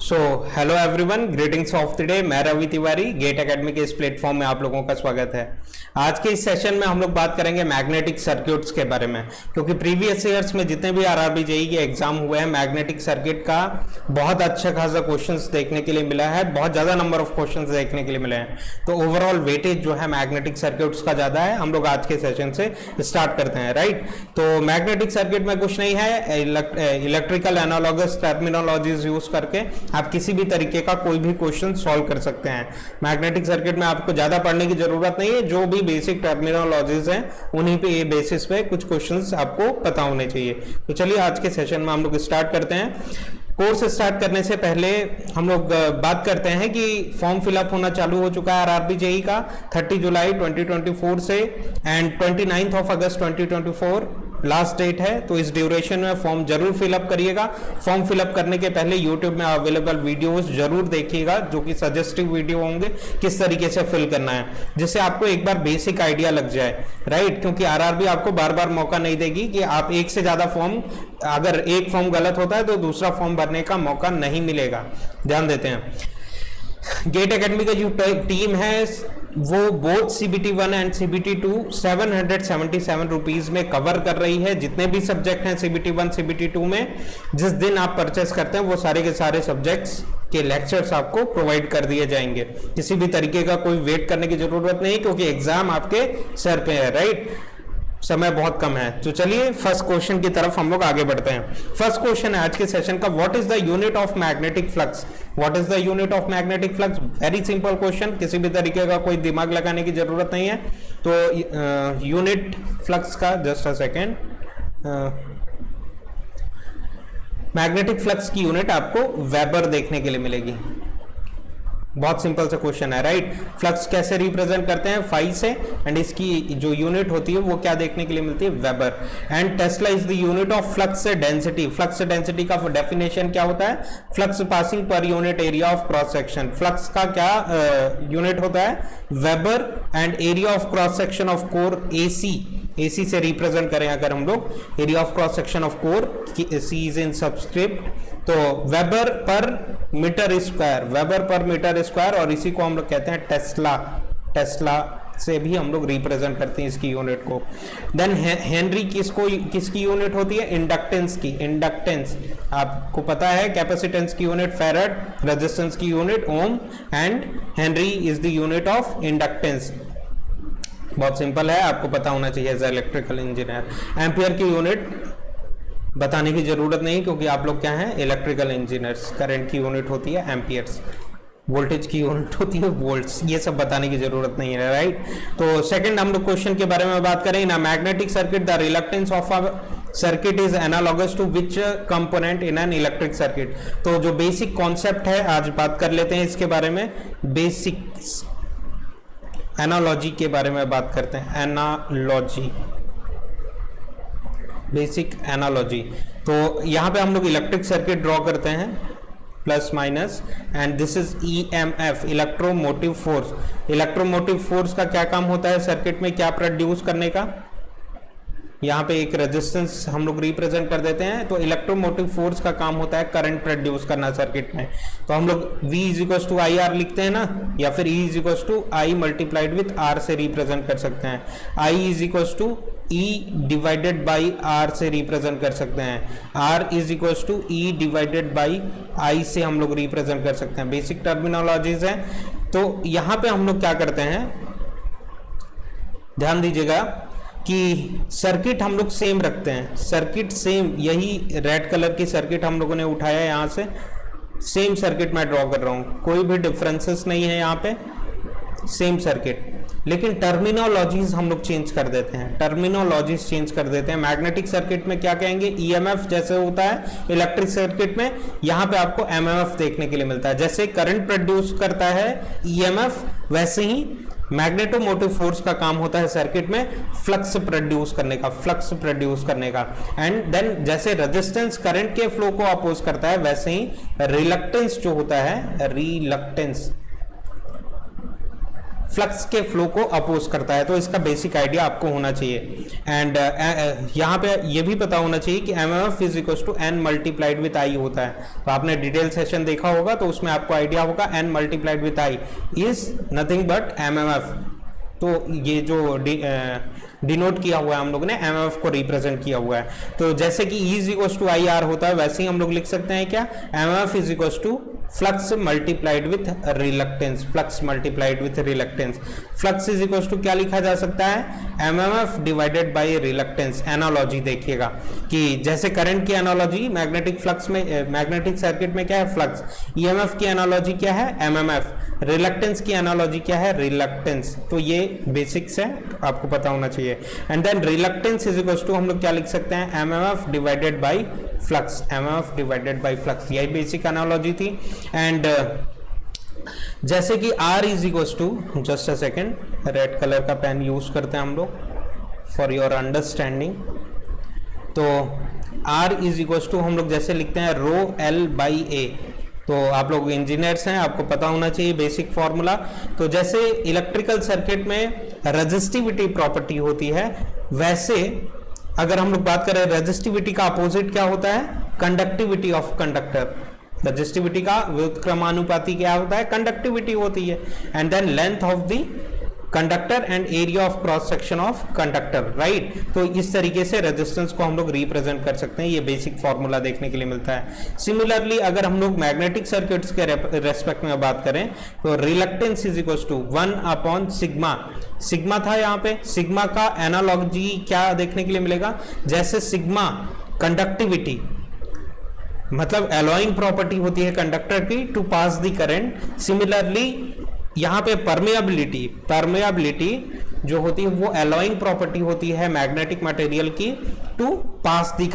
So hello everyone, greetings of the day. मैं Ravi Tiwari, gate academy के इस प्लेटफॉर्म में आप लोगों का स्वागत है। आज के इस सेशन में हम लोग बात करेंगे मैग्नेटिक सर्किट्स के बारे में, क्योंकि प्रीवियस ईयर्स में जितने भी आरआरबी जेईई के एग्जाम हुए हैं, मैग्नेटिक सर्किट का बहुत अच्छा खासा क्वेश्चंस देखने के लिए मिला है, बहुत ज्यादा नंबर ऑफ क्वेश्चंस देखने के लिए मिले हैं। तो ओवरऑल वेटेज जो है मैग्नेटिक सर्किट्स का ज्यादा है। हम लोग आज के सेशन से स्टार्ट करते हैं, राइट। तो मैग्नेटिक सर्किट में कुछ नहीं है, इलेक्ट्रिकल एनालॉगस टर्मिनोलॉजीज यूज करके आप किसी भी तरीके का कोई भी क्वेश्चन सॉल्व कर सकते हैं। मैग्नेटिक सर्किट में आपको ज्यादा पढ़ने की जरूरत नहीं है, जो भी बेसिक टर्मिनोलॉजीज हैं उन्हीं पे, ये बेसिस पे कुछ क्वेश्चंस आपको पता होने चाहिए। तो चलिए आज के सेशन में हम लोग स्टार्ट करते हैं। कोर्स स्टार्ट करने से पहले हम लोग बात करते हैं कि फॉर्म फिलअप होना चालू हो चुका है आरआरबी जेईई का 30 जुलाई 2024 से एंड 29 ऑफ अगस्त 2024 लास्ट डेट है। तो इस ड्यूरेशन में फॉर्म जरूर फिलअप करिएगा। फॉर्म फिलअप करने के पहले यूट्यूब में अवेलेबल वीडियोस जरूर देखिएगा, जो कि सजेस्टिव वीडियो होंगे किस तरीके से फिल करना है, जिससे आपको एक बार बेसिक आइडिया लग जाए, राइट। क्योंकि आरआरबी आपको बार बार मौका नहीं देगी कि आप एक से ज्यादा फॉर्म, अगर एक फॉर्म गलत होता है तो दूसरा फॉर्म भरने का मौका नहीं मिलेगा। ध्यान देते हैं। गेट एकेडमी का जो टीम है वो both CBT1 and CBT2 777 rupees में कवर कर रही है। जितने भी सब्जेक्ट हैं CBT1 CBT2 में, जिस दिन आप परचेस करते हैं वो सारे के सारे सब्जेक्ट्स के लेक्चर्स आपको प्रोवाइड कर दिए जाएंगे। किसी भी तरीके का कोई वेट करने की जरूरत नहीं, क्योंकि एग्जाम आपके सर पे है, राइट। समय बहुत कम है। तो चलिए फर्स्ट क्वेश्चन की तरफ हम लोग आगे बढ़ते हैं। फर्स्ट क्वेश्चन है आज के सेशन का, what is the unit of magnetic flux. What is the unit of magnetic flux? Very simple question, किसी भी तरीके का कोई दिमाग लगाने की जरूरत नहीं है। तो यूनिट फ्लक्स का, just a second, magnetic flux की यूनिट आपको वेबर देखने के लिए मिलेगी। बहुत सिंपल सा क्वेश्चन है, राइट। फ्लक्स कैसे रिप्रेजेंट करते हैं? फाई से, एंड इसकी जो यूनिट होती है वो क्या देखने के लिए मिलती है? Weber. And tesla is the unit of flux density. Flux density का डेफिनेशन क्या होता है? Flux passing per unit area of cross section. Flux का क्या यूनिट होता है? Weber. And area of cross section of core AC से represent करें अगर हम लोग, area of cross section of core, C is in subscript, तो weber per metre square, weber per metre square, और इसी को हम लोग कहते हैं टेस्ला। टेस्ला से भी हम लोग रिप्रेजेंट करते हैं इसकी यूनिट को। देन हेनरी किसकी यूनिट होती है? इंडक्टेंस की। इंडक्टेंस आपको पता है, कैपेसिटेंस की यूनिट फेरेड, रेजिस्टेंस की unit Om, and Henry is the unit of inductance. बहुत सिंपल है, आपको पता होना चाहिए एज इलेक्ट्रिकल इंजीनियर। एम्पियर की यूनिट बताने की जरूरत नहीं, क्योंकि आप लोग क्या हैं? Electrical engineers. करंट की यूनिट होती है एम्पियर्स, वोल्टेज की यूनिट होती है वोल्ट्स। ये सब बताने की जरूरत नहीं है, राइट। तो सेकंड हम लोग क्वेश्चन के बारे में बात करें ना। Magnetic circuit, the reluctance of a circuit is analogous to which component in an electric circuit. तो जो बेसिक कॉन्सेप्ट है आज बात कर लेते हैं इसके बारे में। बेसिक एनालॉजी के बारे में बात करते हैं। Analogy, basic analogy. तो यहां पे हम लोग इलेक्ट्रिक सर्किट ड्रॉ करते हैं, plus minus, and this is EMF, electromotive force. Electromotive force का क्या काम होता है सर्किट में, क्या प्रोड्यूस करने का? यहाँ पे एक रेजिस्टेंस हम लोग रिप्रेजेंट कर देते हैं। तो इलेक्ट्रोमोटिव फोर्स का काम होता है करंट प्रोड्यूस करना सर्किट में। तो हम लोग V = IR लिखते हैं ना, या फिर E = I multiplied with R से रिप्रेजेंट कर सकते हैं। I = E divided by R से रिप्रेजेंट कर सकते हैं। R = E divided by I से हम लोग रिप्रेजेंट कर सकते हैं। बेसिक टर्मिनोलॉजीज है। तो यहां पे हम लोग क्या करते हैं, ध्यान दीजिएगा कि सर्किट हम लोग सेम रखते हैं। सर्किट सेम, यही रेड कलर की सर्किट हम लोगों ने उठाया है, यहां से सेम सर्किट मैं ड्रॉ कर रहा हूं, कोई भी डिफरेंसेस नहीं है यहाँ पे, सेम सर्किट। लेकिन टर्मिनोलॉजीज हम लोग चेंज कर देते हैं, टर्मिनोलॉजीज चेंज कर देते हैं। मैग्नेटिक सर्किट में क्या कहेंगे? EMF जैसे होता है इलेक्ट्रिक सर्किट में, यहाँ पे आपको MMF देखने के लिए मिलता है। जैसे करंट प्रोड्यूस करता है EMF, वैसे ही मैग्नेटोमोटिव फोर्स का काम होता है सर्किट में फ्लक्स प्रोड्यूस करने का, फ्लक्स प्रोड्यूस करने का। एंड देन जैसे रेजिस्टेंस करंट के फ्लो को अपोज करता है, वैसे ही रिलक्टेंस जो होता है, रिलक्टेंस फ्लक्स के फ्लो को अपोज करता है। तो इसका बेसिक आइडिया आपको होना चाहिए। एंड यहाँ पे ये भी पता होना चाहिए कि MMF is equal to N multiplied with I होता है। तो आपने डिटेल सेशन देखा होगा तो उसमें आपको आइडिया होगा N multiplied with I is nothing but MMF. तो ये जो डिनोट किया हुआ है हम लोग ने एमएमएफ को रिप्रेजेंट किया हुआ है। तो जैसे कि E is equal to I R होता है वैसे ही हम लोग लिख सकते हैं क्या, MMF is equal to flux multiplied with reluctance. Flux multiplied with reluctance, flux is equal to क्या लिखा जा सकता है, MMF divided by reluctance. Analogy देखिएगा कि जैसे करंट की एनालॉजी मैग्नेटिक फ्लक्स में, मैग्नेटिक सर्किट में क्या है, फ्लक्स। ईएमएफ की एनालॉजी क्या है, एमएमएफ। रिलक्टेंस की एनालॉजी क्या है, रिलक्टेंस। तो ये बेसिक्स है, आपको पता होना चाहिए। And then reluctance is equal to हम लोग क्या लिख सकते हैं, MMF divided by flux. MMF divided by flux, यही बेसिक एनालॉजी थी। एंड जैसे कि R is equal to, just a second, red colour का पेन यूज करते हैं हम लोग फॉर योर अंडरस्टैंडिंग। तो R इज इक्वल टू हम लोग जैसे लिखते हैं रो L बाई A। तो आप लोग इंजीनियर्स हैं, आपको पता होना चाहिए बेसिक फॉर्मूला। तो जैसे इलेक्ट्रिकल सर्किट में रेजिस्टिविटी प्रॉपर्टी होती है, वैसे अगर हम लोग बात करें रेजिस्टिविटी का अपोजिट क्या होता है, कंडक्टिविटी ऑफ कंडक्टर। रेजिस्टिविटी का व्युत्क्रमानुपाती क्या होता है, कंडक्टिविटी होती है। And then length of the conductor and area of cross section of conductor, right. तो इस तरीके से रेजिस्टेंस को हम लोग रिप्रेजेंट कर सकते हैं, ये बेसिक फॉर्मूला देखने के लिए मिलता है। सिमिलरली अगर हम लोग मैग्नेटिक सर्किट्स के रेस्पेक्ट में बात करें तो reluctance is equal to 1 upon sigma. Sigma था यहाँ पे, सिग्मा का एनालॉजी क्या देखने के लिए मिलेगा, जैसे सिग्मा कंडक्टिविटी मतलब एलॉइंग प्रॉपर्टी होती है कंडक्टर की to pass the current. Similarly यहाँ पे परमेबिलिटी जो होती है वो एलॉइंग प्रॉपर्टी होती है मैग्नेटिक मटेरियल की to pass the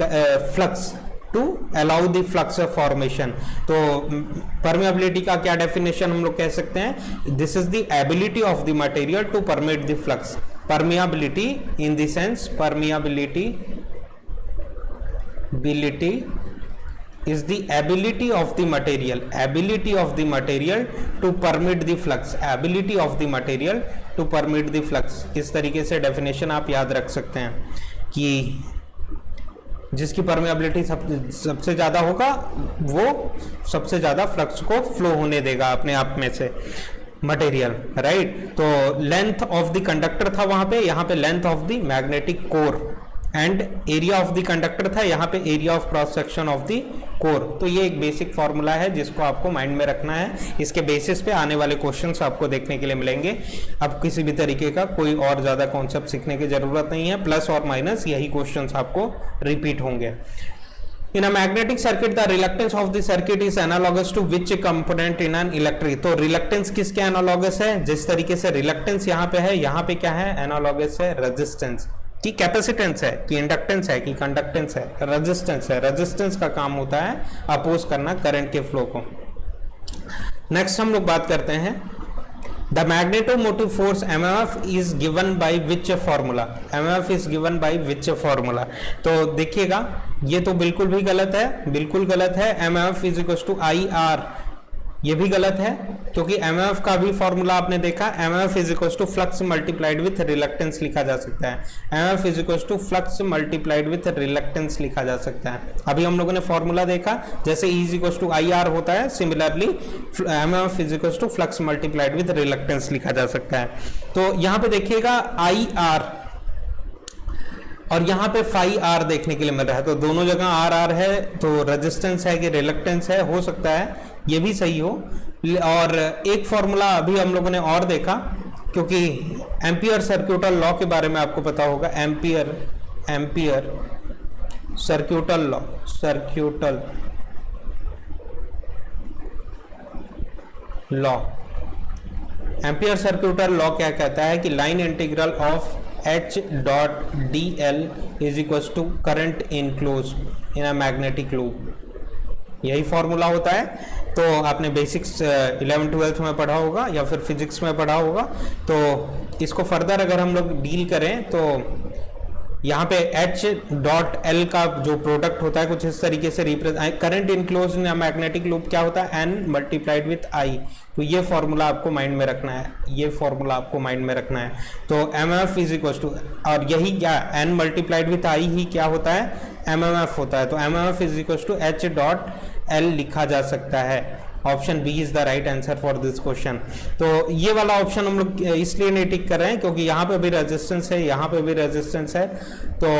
flux, to allow the flux formation. तो परमेबिलिटी का क्या डेफिनेशन हम लोग कह सकते हैं, this is the ability of the material to permit the flux. Permeability in the sense, permeability is the ability of the material to permit the flux, ability of the material to permit the flux। इस तरीके से definition आप याद रख सकते हैं कि जिसकी परमेबिलिटी सबसे ज्यादा होगा वो सबसे ज्यादा फ्लक्स को फ्लो होने देगा अपने आप में से मटेरियल, राइट। तो लेंथ ऑफ द कंडक्टर था वहां पे, यहाँ पे length of the magnetic core and area of the conductor था, यहाँ पे area of cross section of the core. तो ये एक बेसिक फॉर्मूला है जिसको आपको माइंड में रखना है, इसके बेसिस पे आने वाले क्वेश्चंस आपको देखने के लिए मिलेंगे। अब किसी भी तरीके का कोई और ज्यादा कॉन्सेप्ट सीखने की जरूरत नहीं है, प्लस और माइनस यही क्वेश्चंस आपको रिपीट होंगे। In a magnetic circuit, the reluctance of the circuit is analogous to which component in an electric? तो reluctance किसके analogous है, जिस तरीके से reluctance यहाँ पे है, यहाँ पे क्या है, analogous है resistance की, कैपेसिटेंस है कि इंडक्टेंस है कि कंडक्टेंस है, रेजिस्टेंस है। रेजिस्टेंस का काम होता है अपोज करना करंट के फ्लो को। नेक्स्ट हम लोग बात करते हैं the magnetomotive force MMF is given by which formula. MMF is given by which formula. तो देखिएगा ये तो बिल्कुल भी गलत है, बिल्कुल गलत है। MMF is equal to I R, ये भी गलत है क्योंकि एमएमएफ का भी फॉर्मूला आपने देखा, MMF is equal to flux multiplied with reluctance लिखा जा सकता है। MMF is equal to flux multiplied with reluctance लिखा जा सकता है। अभी हम लोगों ने फॉर्मूला देखा, जैसे E is equal to I R होता है, similarly MMF is equal to flux multiplied with reluctance लिखा जा सकता है। तो यहाँ पे देखिएगा आई आर और यहाँ पे फाई आर देखने के लिए मिल रहा है, तो दोनों जगह आर आर है, तो रेजिस्टेंस है कि रिलक्टेंस है, हो सकता है ये भी सही हो। और एक फॉर्मूला अभी हम लोगों ने और देखा, क्योंकि एम्पियर सर्क्यूटल लॉ के बारे में आपको पता होगा, ampere circuital law, ampere circuital law क्या कहता है कि line integral of H dot dl is equal to current enclosed in a magnetic loop, यही फॉर्मूला होता है। तो आपने बेसिक्स 11th-12th में पढ़ा होगा या फिर फिजिक्स में पढ़ा होगा। तो इसको फर्दर अगर हम लोग डील करें तो यहाँ पे H डॉट L का जो प्रोडक्ट होता है कुछ इस तरीके से represent, current enclosed in magnetic loop क्या होता है, N मल्टीप्लाइड विथ I। तो ये फॉर्मूला आपको माइंड में रखना है, ये फॉर्मूला आपको माइंड में रखना है। तो MMF इज इक्वल टू, और यही क्या N मल्टीप्लाइड विथ I ही क्या होता है, MMF होता है। तो MMF is equal to H dot L लिखा जा सकता है। Option B is the right answer for this question. तो ये वाला ऑप्शन हम लोग इसलिए नहीं टिक कर रहे हैं क्योंकि यहाँ पे भी रेजिस्टेंस है, यहाँ पे भी रेजिस्टेंस है, तो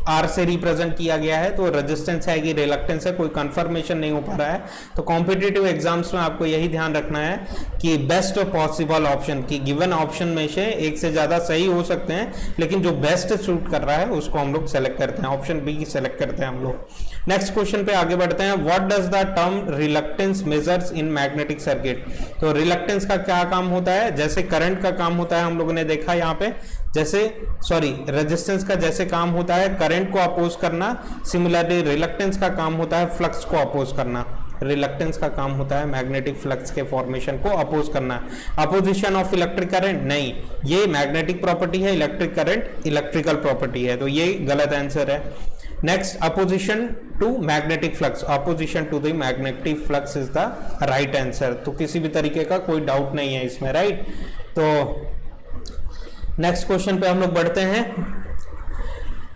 आर से रिप्रेजेंट किया गया है, तो रेजिस्टेंस है कि रिलक्टेंस है, कोई कंफर्मेशन नहीं हो पा रहा है। तो कॉम्पिटिटिव एग्जाम्स में आपको यही ध्यान रखना है कि बेस्ट पॉसिबल ऑप्शन, की गिवन ऑप्शन में से एक से ज्यादा सही हो सकते हैं, लेकिन जो बेस्ट सूट कर रहा है उसको हम लोग सेलेक्ट करते हैं, ऑप्शन बी सेलेक्ट करते हैं हम लोग। नेक्स्ट क्वेश्चन पे आगे बढ़ते हैं। What does the term reluctance measures in magnetic circuit. तो रिलक्टेंस का क्या काम होता है, जैसे करंट का काम होता है, हम लोगों ने देखा यहाँ पे, जैसे रेजिस्टेंस का जैसे काम होता है करंट को अपोज करना, सिमिलरली रिलक्टेंस का काम होता है फ्लक्स को अपोज करना। रिलक्टेंस का काम होता है मैग्नेटिक फ्लक्स के फॉर्मेशन को अपोज करना। अपोजिशन ऑफ इलेक्ट्रिक करंट नहीं, ये मैग्नेटिक प्रॉपर्टी है, इलेक्ट्रिक करंट इलेक्ट्रिकल प्रॉपर्टी है, तो ये गलत आंसर है। Next, opposition to magnetic flux, opposition to the magnetic flux is the right answer. तो किसी भी तरीके का कोई डाउट नहीं है इसमें, राइट। तो नेक्स्ट क्वेश्चन पे हम लोग बढ़ते हैं।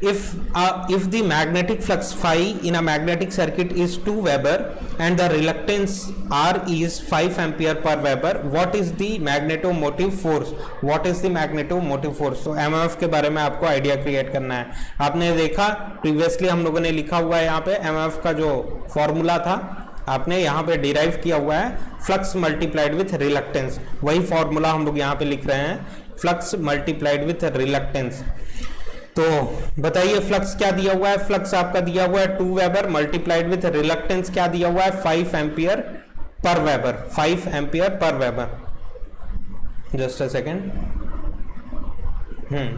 if the magnetic flux phi in a magnetic circuit is 2 Weber and the reluctance R is 5 ampere per Weber, what is the magnetomotive force? What is the magnetomotive force? तो MMF के बारे में आपको आइडिया क्रिएट करना है। आपने देखा previously हम लोगों ने लिखा हुआ है यहाँ पे MMF का जो फॉर्मूला था, आपने यहाँ पे डिराइव किया हुआ है फ्लक्स मल्टीप्लाइड विथ रिलक्टेंस, वही फॉर्मूला हम लोग यहाँ पे लिख रहे हैं, फ्लक्स मल्टीप्लाइड विथ रिलक्टेंस। तो बताइए फ्लक्स क्या दिया हुआ है, फ्लक्स आपका दिया हुआ है 2 वेबर मल्टीप्लाइड विथ रिलक्टेंस क्या दिया हुआ है, 5 ampere per weber, 5 ampere per weber. Just a second,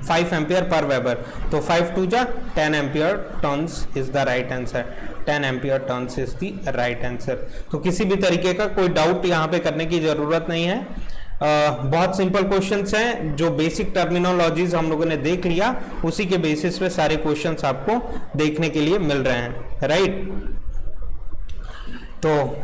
5 ampere per weber, तो 5 टू जा 10 ampere turns is the right answer, 10 ampere turns is the right answer. तो किसी भी तरीके का कोई डाउट यहाँ पे करने की जरूरत नहीं है। बहुत सिंपल क्वेश्चंस हैं, जो बेसिक टर्मिनोलॉजीज हम लोगों ने देख लिया उसी के बेसिस पे सारे क्वेश्चंस आपको देखने के लिए मिल रहे हैं, राइट। तो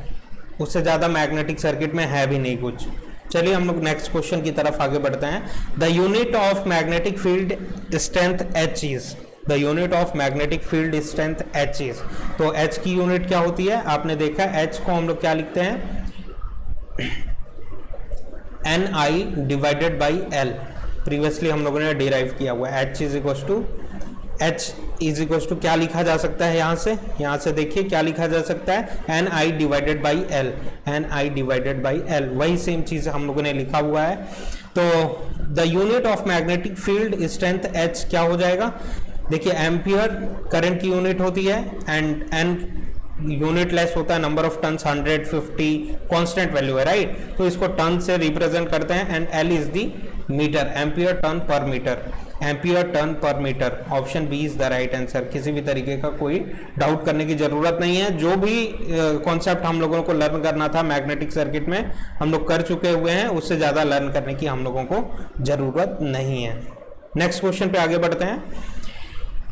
उससे ज्यादा मैग्नेटिक सर्किट में है भी नहीं कुछ। चलिए हम लोग नेक्स्ट क्वेश्चन की तरफ आगे बढ़ते हैं। The unit of magnetic field strength H is, the unit of magnetic field strength H is. तो H की यूनिट क्या होती है, आपने देखा H को हम लोग क्या लिखते हैं, Ni divided by L। Previously हम लोगों ने डिराइव किया हुआ है। H इज इक्वल टू क्या लिखा जा सकता है, यहाँ से देखिए क्या लिखा जा सकता है, Ni divided by L, Ni divided by L, वही सेम चीज हम लोगों ने लिखा हुआ है। तो the unit of magnetic field strength H क्या हो जाएगा, देखिए एम्पियर करंट की यूनिट होती है, एंड N यूनिट लेस होता है, number of turns 150 constant value है, राइट। तो इसको टन से रिप्रेजेंट करते हैं, and L is the metre, ampere turn per metre, ampere turn per metre. Option B is the right answer. किसी भी तरीके का कोई डाउट करने की जरूरत नहीं है। जो भी कॉन्सेप्ट हम लोगों को लर्न करना था मैग्नेटिक सर्किट में हम लोग कर चुके हुए हैं, उससे ज्यादा लर्न करने की हम लोगों को जरूरत नहीं है। नेक्स्ट क्वेश्चन पे आगे बढ़ते हैं।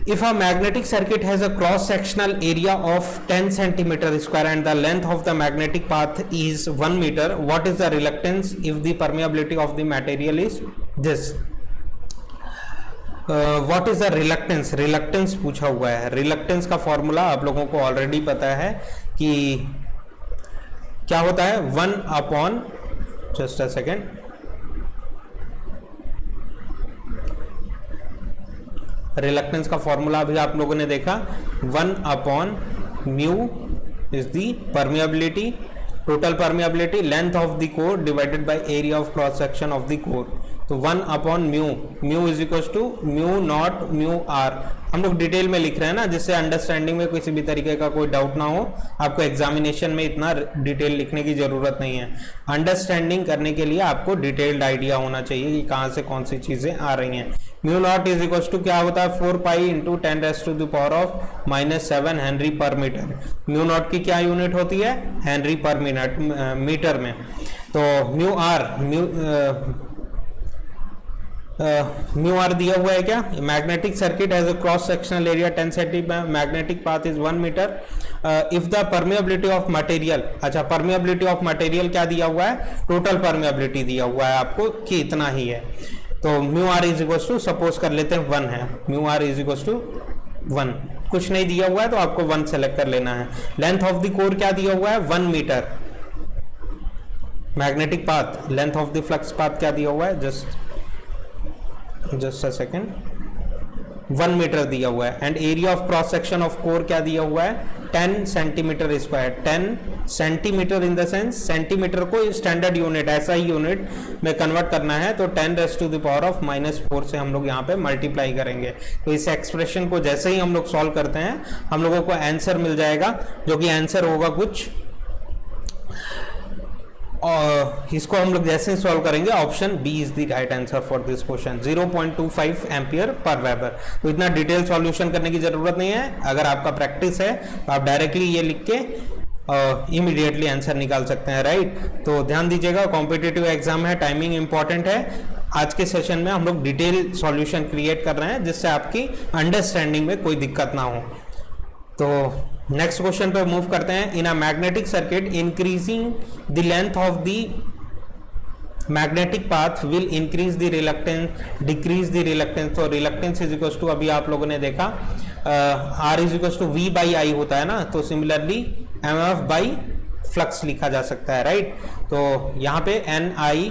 If a magnetic circuit has a cross-sectional area of 10 centimeter square and the length of the magnetic path is 1 meter, what is the reluctance if the permeability of the material is this? What is the reluctance? Reluctance पूछा हुआ है। reluctance का formula आप लोगों को already पता है कि क्या होता है, 1 upon, just a second, reluctance का फॉर्मूला अभी आप लोगों ने देखा, 1 upon mu is the permeability, total permeability, length of the core divided by area of cross section of the core. तो 1 upon mu, mu is equal to mu naught mu R. हम लोग detail में लिख रहे हैं ना, जिससे understanding में किसी भी तरीके का कोई डाउट ना हो। आपको एग्जामिनेशन में इतना डिटेल लिखने की जरूरत नहीं है। अंडरस्टैंडिंग करने के लिए आपको डिटेल्ड आइडिया होना चाहिए कि कहाँ से कौन सी चीजें आ रही हैं। Mu naught is equal to क्या होता है, 4 pi into 10 raise to the power of -7 henry per metre. Mu naught की क्या यूनिट होती है, हेनरी पर मिनट मीटर में। तो म्यू आर, म्यू आर दिया हुआ है क्या, magnetic circuit has a cross sectional area 10 centimetre, magnetic path is 1 metre, if the permeability of material, अच्छा परमेबिलिटी ऑफ मटेरियल क्या दिया हुआ है, टोटल परमेबिलिटी दिया हुआ है आपको कि इतना ही है, तो mu R is equal to suppose कर लेते हैं 1 है, mu R is equal to 1, कुछ नहीं दिया हुआ है तो आपको 1 सेलेक्ट कर लेना है। लेंथ ऑफ द कोर क्या दिया हुआ है 1 metre, magnetic path, length of the flux path क्या दिया हुआ है, जस्ट अ सेकेंड, 1 मीटर दिया हुआ है, and area of cross section of core क्या दिया हुआ है 10 centimetre square, 10 centimetre in the sense centimetre को स्टैंडर्ड यूनिट SI यूनिट में कन्वर्ट करना है, तो 10⁻⁻⁴ से हम लोग यहाँ पे मल्टीप्लाई करेंगे। तो इस एक्सप्रेशन को जैसे ही हम लोग सॉल्व करते हैं हम लोगों को आंसर मिल जाएगा, जो कि आंसर होगा कुछ, और इसको हम लोग जैसे ही सॉल्व करेंगे option B is the right answer for this question, 0.25 ampere per weber. तो इतना डिटेल सॉल्यूशन करने की जरूरत नहीं है, अगर आपका प्रैक्टिस है तो आप डायरेक्टली ये लिख के इमीडिएटली आंसर निकाल सकते हैं, राइट। तो ध्यान दीजिएगा, कॉम्पिटिटिव एग्जाम है, टाइमिंग इंपॉर्टेंट है। आज के सेशन में हम लोग डिटेल सॉल्यूशन क्रिएट कर रहे हैं जिससे आपकी अंडरस्टैंडिंग में कोई दिक्कत ना हो। तो नेक्स्ट क्वेश्चन पे मूव करते हैं। In a magnetic circuit increasing the length of the magnetic path will increase the reluctance, decrease the reluctance. तो रिलक्टेंस इज इक्वल टू, अभी आप लोगों ने देखा R is equal to V by I होता है ना, तो सिमिलरली MF बाई फ्लक्स लिखा जा सकता है, राइट। तो यहाँ पे NI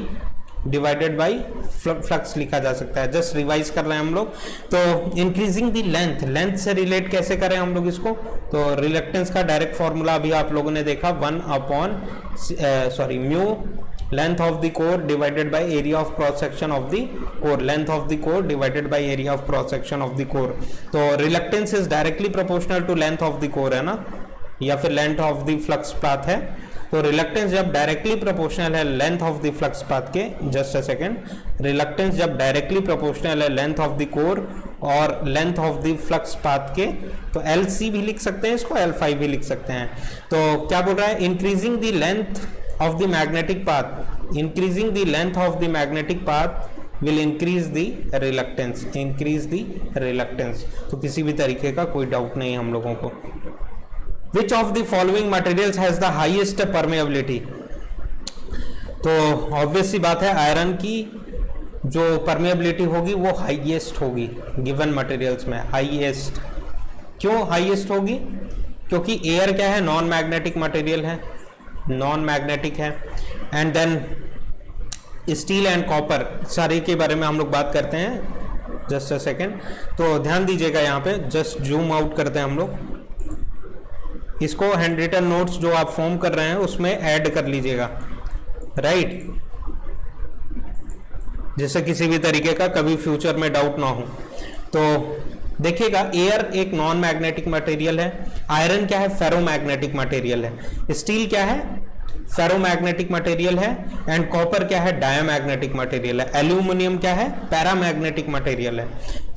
डिवाइडेड बाई फ्लक्स लिखा जा सकता है। जस्ट रिवाइज कर रहे हैं हम लोग। तो इंक्रीजिंग द लेंथ, लेंथ से रिलेट कैसे करें हम लोग इसको, तो रिलक्टेंस का डायरेक्ट फॉर्मूला अभी आप लोगों ने देखा, mu length of the core divided by area of cross section of the core, length of the core divided by area of cross section of the core. तो reluctance is directly proportional to length of the core है ना, या फिर length of the flux path है। तो reluctance जब directly proportional है length of the flux path के, जस्ट अ सेकेंड, रिलक्टेंस जब डायरेक्टली प्रोपोर्शनल है लेंथ ऑफ द कोर और length of the flux path के, तो LC भी लिख सकते हैं इसको, L5 भी लिख सकते हैं। तो क्या बोल रहा है, increasing the length of the magnetic path, increasing the length of the magnetic path will increase the reluctance, increase the reluctance. तो किसी भी तरीके का कोई डाउट नहीं हम लोगों को। Which of the following materials has the highest permeability? तो ऑब्वियस सी बात है, आयरन की जो परमेबिलिटी होगी वो हाईएस्ट होगी गिवन मटेरियल्स में, हाईएस्ट। क्यों हाईएस्ट होगी, क्योंकि एयर क्या है, नॉन मैग्नेटिक मटेरियल है, नॉन मैग्नेटिक है। And then steel and copper, सारे के बारे में हम लोग बात करते हैं, जस्ट अ सेकेंड। तो ध्यान दीजिएगा, यहाँ पे जस्ट जूम आउट करते हैं हम लोग इसको, हैंड रिटन नोट्स जो आप फॉर्म कर रहे हैं उसमें ऐड कर लीजिएगा, राइट, जिससे किसी भी तरीके का कभी फ्यूचर में डाउट ना हो। तो देखिएगा, एयर एक नॉन मैग्नेटिक मटेरियल है, आयरन क्या है, फेरोमैग्नेटिक मटेरियल है, स्टील क्या है, फेरोमैग्नेटिक मटेरियल है, एंड कॉपर क्या है, डायमैग्नेटिक मटेरियल है, एल्यूमिनियम क्या है, पैरामैग्नेटिक मटेरियल है।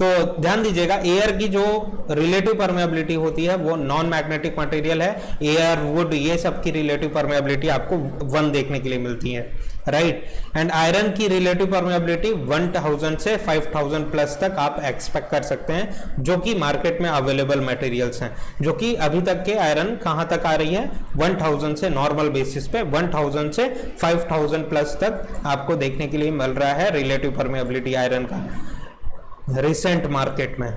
तो ध्यान दीजिएगा, एयर की जो रिलेटिव परमेबिलिटी होती है वो नॉन मैग्नेटिक मटेरियल है, एयर, वुड, ये सब की रिलेटिव परमेबिलिटी आपको 1 देखने के लिए मिलती है, राइट। एंड आयरन की रिलेटिव परमेबिलिटी 1000 से 5000 प्लस तक आप एक्सपेक्ट कर सकते हैं, जो कि मार्केट में अवेलेबल मटेरियल्स हैं। जो कि अभी तक के आयरन कहां तक आ रही है, 1000 से नॉर्मल बेसिस पे 1000 से 5000 प्लस तक आपको देखने के लिए मिल रहा है रिलेटिव परमेबिलिटी आयरन का रिसेंट मार्केट में।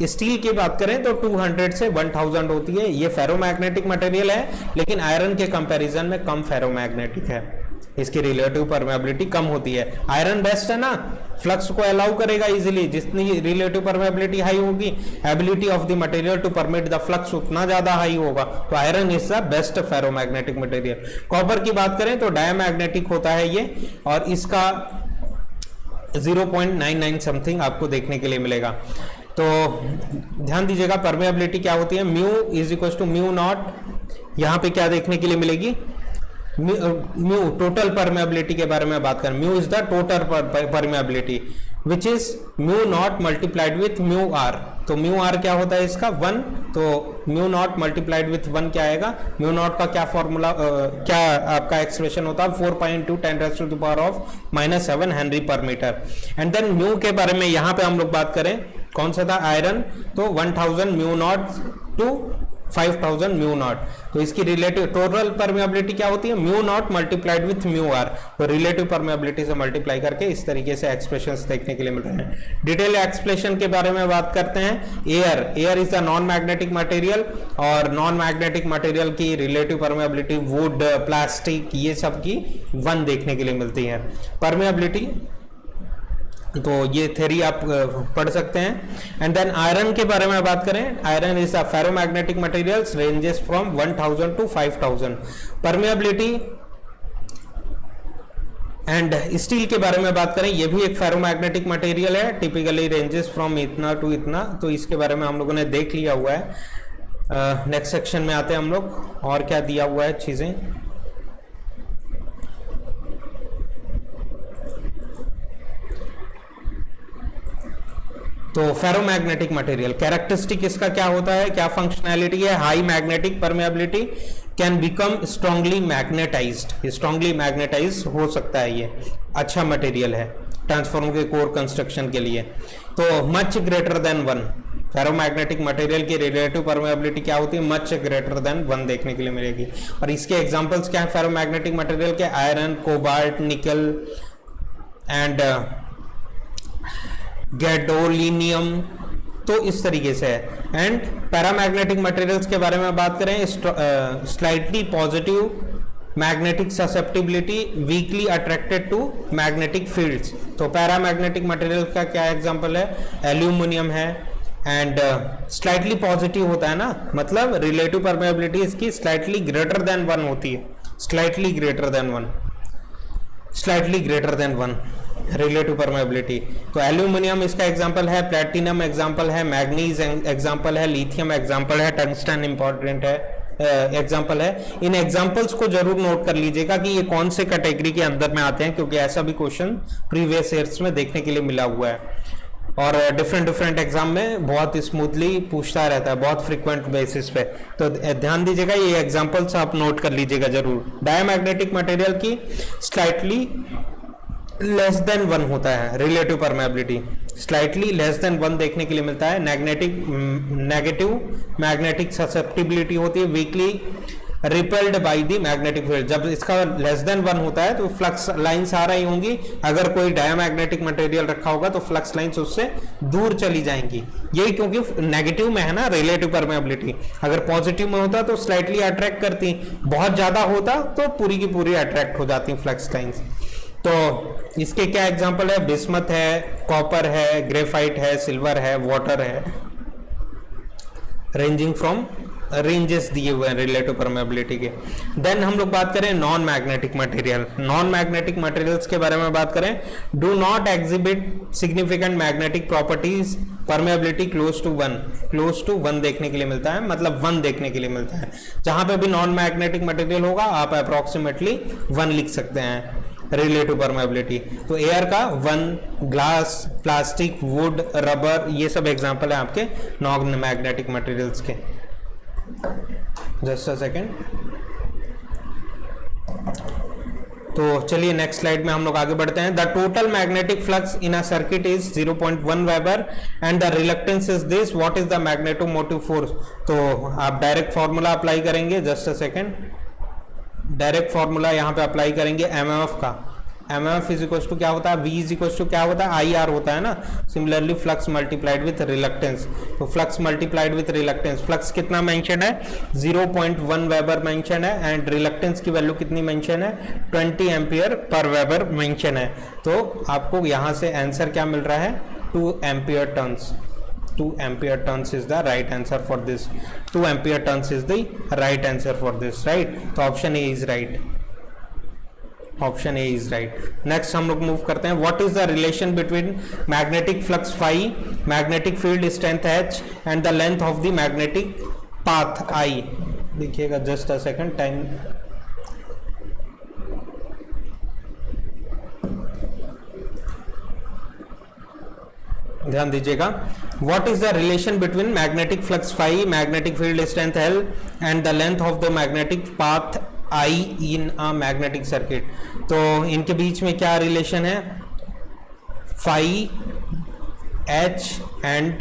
स्टील की बात करें तो 200 से 1000 होती है। ये फेरोमैग्नेटिक मटेरियल है, लेकिन आयरन के कंपैरिजन में कम फेरोमैग्नेटिक है, इसकी रिलेटिव परमेबिलिटी कम होती है। आयरन बेस्ट है ना, फ्लक्स को अलाउ करेगा इजीली, जितनी रिलेटिव परमेबिलिटी हाई होगी, ability of the material to permit the flux उतना ज्यादा हाई होगा। तो iron is the best ferromagnetic material. Copper की बात करें तो डायमैग्नेटिक होता है ये, और इसका 0.99 समथिंग आपको देखने के लिए मिलेगा। तो ध्यान दीजिएगा, परमेबिलिटी क्या होती है, mu is equal to mu naught. यहाँ पे क्या देखने के लिए मिलेगी, म्यू टोटल परमेबिलिटी के बारे में बात करें, mu is the total permeability, which is mu naught multiplied with mu R. तो म्यू आर क्या होता है इसका 1, तो म्यू नॉट मल्टीप्लाइड विथ 1 क्या आएगा, म्यू नॉट का क्या फॉर्मूला, क्या आपका एक्सप्रेशन होता है 4 pi into 10⁻⁻⁻⁷ Henry per metre. And then mu के बारे में यहाँ पे हम लोग बात करें, कौन सा था, आयरन, तो 1000 mu naught to 5000 mu naught. तो इसकी रिलेटिव टोटल परमेबिलिटी क्या होती है, mu naught multiplied with mu R. तो रिलेटिव परमेबिलिटी से मल्टीप्लाई करके इस तरीके से एक्सप्रेशंस देखने के लिए मिल रहे हैं। डिटेल एक्सप्रेशन के बारे में बात करते हैं। Air is the non magnetic material, और नॉन मैग्नेटिक मटेरियल की रिलेटिव परमेबिलिटी वुड, प्लास्टिक, ये सब की 1 देखने के लिए मिलती है। परमेबिलिटी तो ये थ्योरी आप पढ़ सकते हैं। एंड देन आयरन के बारे में बात करें, iron is a ferromagnetic materials ranges from 1000 to 5000। Permeability and steel के बारे में बात करें, ये भी एक फेरोमैग्नेटिक मटेरियल है, टिपिकली रेंजेस फ्रॉम इतना टू इतना। तो इसके बारे में हम लोगों ने देख लिया हुआ है। नेक्स्ट सेक्शन में आते हैं हम लोग, और क्या दिया हुआ है चीजें। तो फेरोमैग्नेटिक मटेरियल कैरेक्टरिस्टिक इसका क्या होता है, क्या फंक्शनैलिटी है, high magnetic permeability, can become strongly magnetized, strongly magnetize हो सकता है, ये अच्छा मटेरियल है ट्रांसफॉर्मर के कोर कंस्ट्रक्शन के लिए। तो much greater than 1, ferromagnetic material की रिलेटिव परमेबिलिटी क्या होती है, मच ग्रेटर देन 1 देखने के लिए मिलेगी। और इसके एग्जांपल्स क्या है फेरोमैग्नेटिक मटेरियल के, आयरन, कोबाल्ट, निकल एंड गैडोलिनियम। तो इस तरीके से है। एंड पैरामैग्नेटिक मटेरियल्स के बारे में बात करें, slightly positive magnetic susceptibility, weakly attracted to magnetic fields. तो पैरामैग्नेटिक मटेरियल का क्या एग्जांपल है, एल्यूमिनियम है। एंड स्लाइटली पॉजिटिव होता है ना, मतलब रिलेटिव परमेबिलिटी इसकी स्लाइटली ग्रेटर देन 1 होती है, slightly greater than 1, slightly greater than 1 relative permeability. तो एल्यूमिनियम इसका एग्जांपल है, प्लैटिनम एग्जांपल है, मैग्नीज एग्जांपल है, लिथियम एग्जांपल है, टंगस्टन इंपॉर्टेंट है एग्जांपल है। इन एग्जांपल्स को जरूर नोट कर लीजिएगा कि ये कौन से कैटेगरी के अंदर में आते हैं, क्योंकि ऐसा भी क्वेश्चन प्रीवियस ईयर्स में देखने के लिए मिला हुआ है और डिफरेंट एग्जाम में बहुत स्मूथली पूछता रहता है, बहुत फ्रीक्वेंट बेसिस पे। तो ध्यान दीजिएगा, ये एग्जांपल्स आप नोट कर लीजिएगा जरूर। डायमैग्नेटिक मटेरियल की स्लाइटली लेस देन 1 होता है relative permeability, slightly less than 1 देखने के लिए मिलता है। नेगेटिव मैग्नेटिक ससेप्टिबिलिटी होती है, weekly repelled by the magnetic field. जब इसका लेस देन 1 होता है तो फ्लक्स लाइंस आ रही होंगी, अगर कोई डायमैग्नेटिक मटेरियल रखा होगा तो फ्लक्स लाइंस उससे दूर चली जाएंगी। यही क्योंकि नेगेटिव में है ना रिलेटिव परमेबिलिटी, अगर पॉजिटिव में होता तो स्लाइटली अट्रैक्ट करती, बहुत ज्यादा होता तो पूरी की पूरी अट्रैक्ट हो जाती फ्लक्स लाइंस। तो इसके क्या एग्जांपल है, बिस्मथ है, कॉपर है, ग्रेफाइट है, सिल्वर है, वाटर है, रेंजिंग फ्रॉम रेंजेस दिए हुए हैं रिलेटिव परमेबिलिटी के। देन हम लोग बात करें non magnetic material. Non magnetic materials के बारे में बात करें, do not exhibit significant magnetic properties, permeability close to 1 देखने के लिए मिलता है, मतलब 1 देखने के लिए मिलता है। जहां पे भी नॉन मैग्नेटिक मटेरियल होगा आप अप्रोक्सीमेटली 1 लिख सकते हैं रिलेटिव परमेबिलिटी। तो एयर का 1, ग्लास, प्लास्टिक, वुड, रबर, ये सब एग्जांपल है आपके नॉन मैग्नेटिक मटेरियल्स के। Just a second. तो चलिए नेक्स्ट स्लाइड में हम लोग आगे बढ़ते हैं। The total magnetic flux in a circuit is 0.1 weber and the reluctance is this, what is the magnetomotive force. तो आप डायरेक्ट फॉर्मूला अप्लाई करेंगे, just a second, direct formula यहाँ पे अप्लाई करेंगे एमएमएफ का। एमएमएफ इज इक्वल टू क्या होता है, वी इज इक्वल टू क्या होता है, आई आर होता है ना। Similarly flux multiplied with reluctance, तो flux multiplied with reluctance, flux कितना मेंशन है 0.1 वेबर मेंशन है, एंड रिलक्टेंस की वैल्यू कितनी मेंशन है 20 एम्पियर पर वेबर मेंशन है। तो आपको यहाँ से आंसर क्या मिल रहा है 2 ampere turns. 2 ampere turns is the right answer for this. 2 ampere turns is the right answer for this, right? तो option A is right. Option A is right. Next हम लोग मूव करते हैं. What is the relation between magnetic flux phi, magnetic field strength H and the length of the magnetic path I? देखिएगा just a second time. ध्यान दीजिएगा, what is the relation between magnetic flux phi, magnetic field strength L and the length of the magnetic path I in a magnetic circuit. तो इनके बीच में क्या relation है, phi H and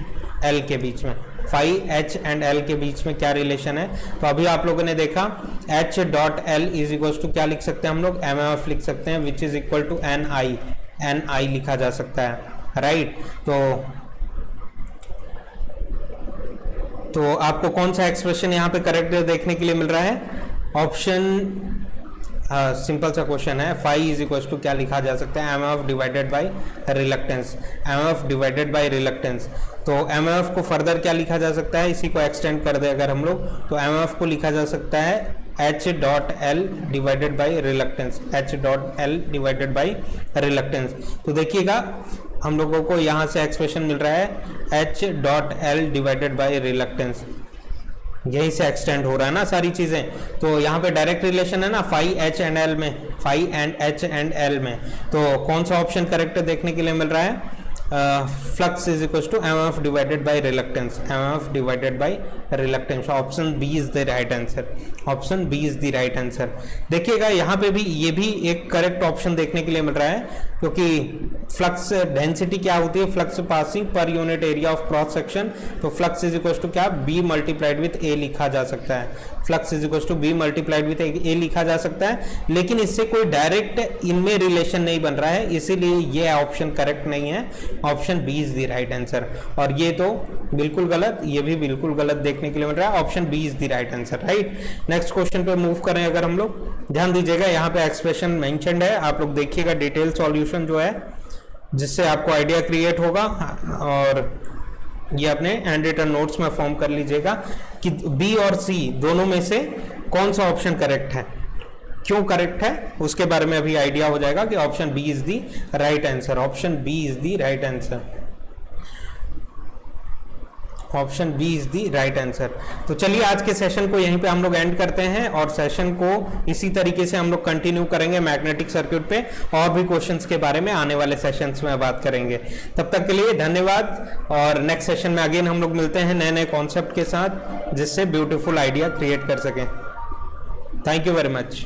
L के बीच में, phi H and L के बीच में क्या रिलेशन है। तो अभी आप लोगों ने देखा H dot L is equal to क्या लिख सकते हैं हम लोग, एम एफ लिख सकते हैं, which is equal to N I लिखा जा सकता है, राइट। तो आपको कौन सा एक्सप्रेशन यहाँ पे करेक्ट देखने के लिए मिल रहा है, ऑप्शन सिंपल सा क्वेश्चन है, फाई इज इक्वल टू क्या लिखा जा सकता है, M F divided by reluctance, M F divided by reluctance. तो एम एफ को फर्दर क्या लिखा जा सकता है, इसी को एक्सटेंड कर दे अगर हम लोग, तो एम एफ को लिखा जा सकता है H dot L divided by reluctance, H dot L divided by reluctance. तो देखिएगा हम लोगों को यहाँ से एक्सप्रेशन मिल रहा है H dot L divided by reluctance, यही से एक्सटेंड हो रहा है ना सारी चीजें। तो यहाँ पे डायरेक्ट रिलेशन है ना फाई एच एंड एल में, phi and H and L में। तो कौन सा ऑप्शन करेक्ट देखने के लिए मिल रहा है, flux is equal to M F divided by reluctance, M F divided by reluctance. Option B is the right answer, option B is the right answer. देखिएगा यहाँ पे भी ये भी एक करेक्ट ऑप्शन देखने के लिए मिल रहा है, क्योंकि फ्लक्स डेंसिटी क्या होती है, flux passing per unit area of cross section. तो फ्लक्स इज इक्वल टू क्या, बी मल्टीप्लाइड विथ ए लिखा जा सकता है, flux is equal to B multiplied with A लिखा जा सकता है, लेकिन इससे कोई डायरेक्ट इनमें रिलेशन नहीं बन रहा है, इसीलिए ये ऑप्शन करेक्ट नहीं है, option B is the right answer. और ये तो बिल्कुल गलत, ये भी बिल्कुल गलत देखने के लिए मिल रहा है, option B is the right answer, right. Next question पे मूव करें अगर हम लोग, ध्यान दीजिएगा यहाँ पे एक्सप्रेशन मेंशन्ड है, आप लोग देखिएगा डिटेल सॉल्यूशन जो है, जिससे आपको आइडिया क्रिएट होगा, और ये अपने हैंड रिटन नोट्स में फॉर्म कर लीजिएगा कि बी और सी दोनों में से कौन सा ऑप्शन करेक्ट है, क्यों करेक्ट है, उसके बारे में अभी आइडिया हो जाएगा कि option B is the right answer, option B is the right answer, option B is the right answer. तो चलिए आज के सेशन को यहीं पे हम लोग एंड करते हैं, और सेशन को इसी तरीके से हम लोग कंटिन्यू करेंगे मैग्नेटिक सर्किट पे, और भी क्वेश्चंस के बारे में आने वाले सेशंस में बात करेंगे। तब तक के लिए धन्यवाद, और नेक्स्ट सेशन में अगेन हम लोग मिलते हैं नए नए कॉन्सेप्ट के साथ, जिससे ब्यूटीफुल आइडिया क्रिएट कर सकें। Thank you very much.